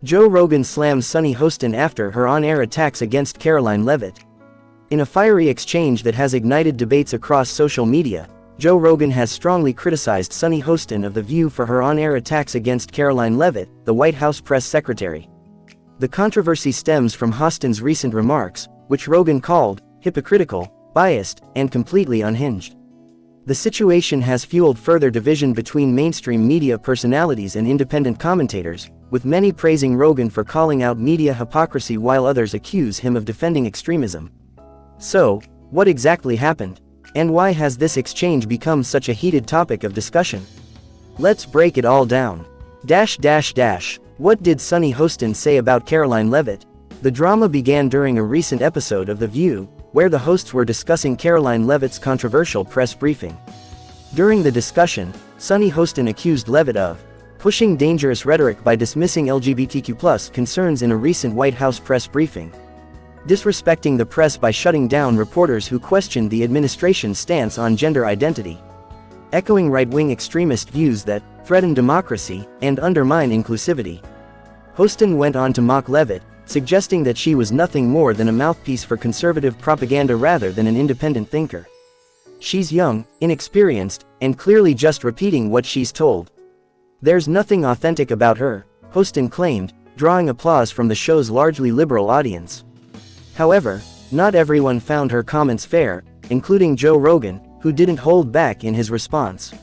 Joe Rogan slams Sunny Hostin after her on-air attacks against Karoline Leavitt. In a fiery exchange that has ignited debates across social media, Joe Rogan has strongly criticized Sunny Hostin of The View for her on-air attacks against Karoline Leavitt, the White House press secretary. The controversy stems from Hostin's recent remarks, which Rogan called hypocritical, biased, and completely unhinged. The situation has fueled further division between mainstream media personalities and independent commentators, with many praising Rogan for calling out media hypocrisy while others accuse him of defending extremism. So, what exactly happened? And why has this exchange become such a heated topic of discussion? Let's break it all down. What did Sunny Hostin say about Karoline Leavitt? The drama began during a recent episode of The View, where the hosts were discussing Karoline Leavitt's controversial press briefing. During the discussion, Sunny Hostin accused Leavitt of pushing dangerous rhetoric by dismissing LGBTQ+ concerns in a recent White House press briefing, disrespecting the press by shutting down reporters who questioned the administration's stance on gender identity, echoing right-wing extremist views that threaten democracy and undermine inclusivity. Hostin went on to mock Leavitt, suggesting that she was nothing more than a mouthpiece for conservative propaganda rather than an independent thinker. She's young, inexperienced, and clearly just repeating what she's told. There's nothing authentic about her, Hostin claimed, drawing applause from the show's largely liberal audience. However, not everyone found her comments fair, including Joe Rogan, who didn't hold back in his response.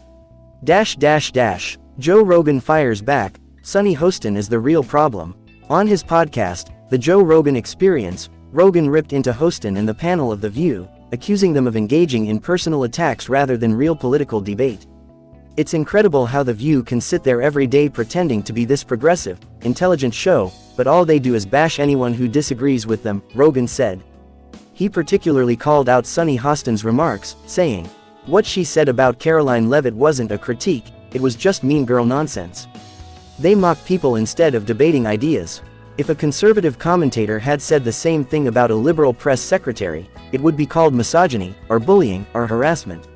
Joe Rogan fires back, Sunny Hostin is the real problem. On his podcast, The Joe Rogan Experience, Rogan ripped into Hostin and the panel of The View, accusing them of engaging in personal attacks rather than real political debate. It's incredible how The View can sit there every day pretending to be this progressive, intelligent show, but all they do is bash anyone who disagrees with them, Rogan said. He particularly called out Sunny Hostin's remarks, saying, "What she said about Karoline Leavitt wasn't a critique, it was just mean girl nonsense. They mock people instead of debating ideas. If a conservative commentator had said the same thing about a liberal press secretary, it would be called misogyny, or bullying, or harassment.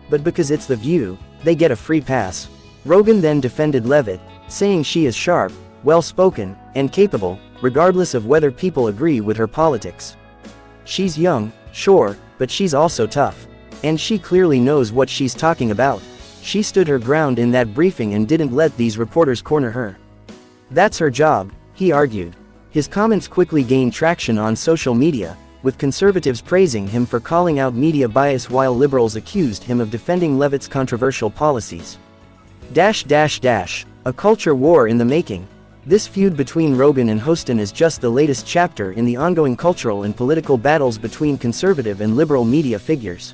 But because it's The View, they get a free pass." Rogan then defended Leavitt, saying she is sharp, well-spoken, and capable, regardless of whether people agree with her politics. She's young, sure, but she's also tough. And she clearly knows what she's talking about. She stood her ground in that briefing and didn't let these reporters corner her. That's her job, he argued. His comments quickly gained traction on social media, with conservatives praising him for calling out media bias while liberals accused him of defending Leavitt's controversial policies. A culture war in the making. This feud between Rogan and Hostin is just the latest chapter in the ongoing cultural and political battles between conservative and liberal media figures.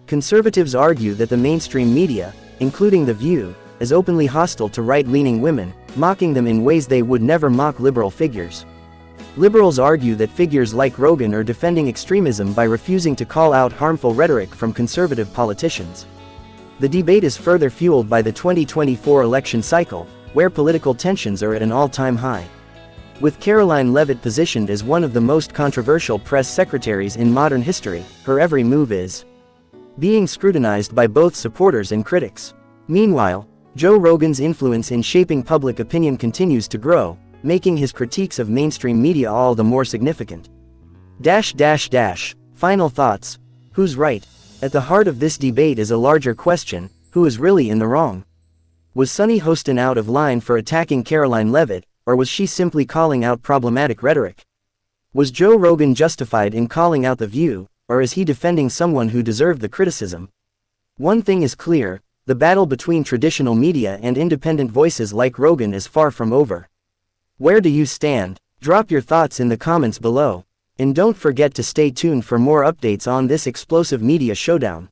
Conservatives argue that the mainstream media, including The View, is openly hostile to right-leaning women, mocking them in ways they would never mock liberal figures. Liberals argue that figures like Rogan are defending extremism by refusing to call out harmful rhetoric from conservative politicians. The debate is further fueled by the 2024 election cycle, where political tensions are at an all-time high. With Karoline Leavitt positioned as one of the most controversial press secretaries in modern history, her every move is being scrutinized by both supporters and critics. Meanwhile, Joe Rogan's influence in shaping public opinion continues to grow, making his critiques of mainstream media all the more significant. Final thoughts. Who's right? At the heart of this debate is a larger question: who is really in the wrong? Was Sunny Hostin out of line for attacking Karoline Leavitt, or was she simply calling out problematic rhetoric? Was Joe Rogan justified in calling out The View, or is he defending someone who deserved the criticism? One thing is clear: the battle between traditional media and independent voices like Rogan is far from over. Where do you stand? Drop your thoughts in the comments below. And don't forget to stay tuned for more updates on this explosive media showdown.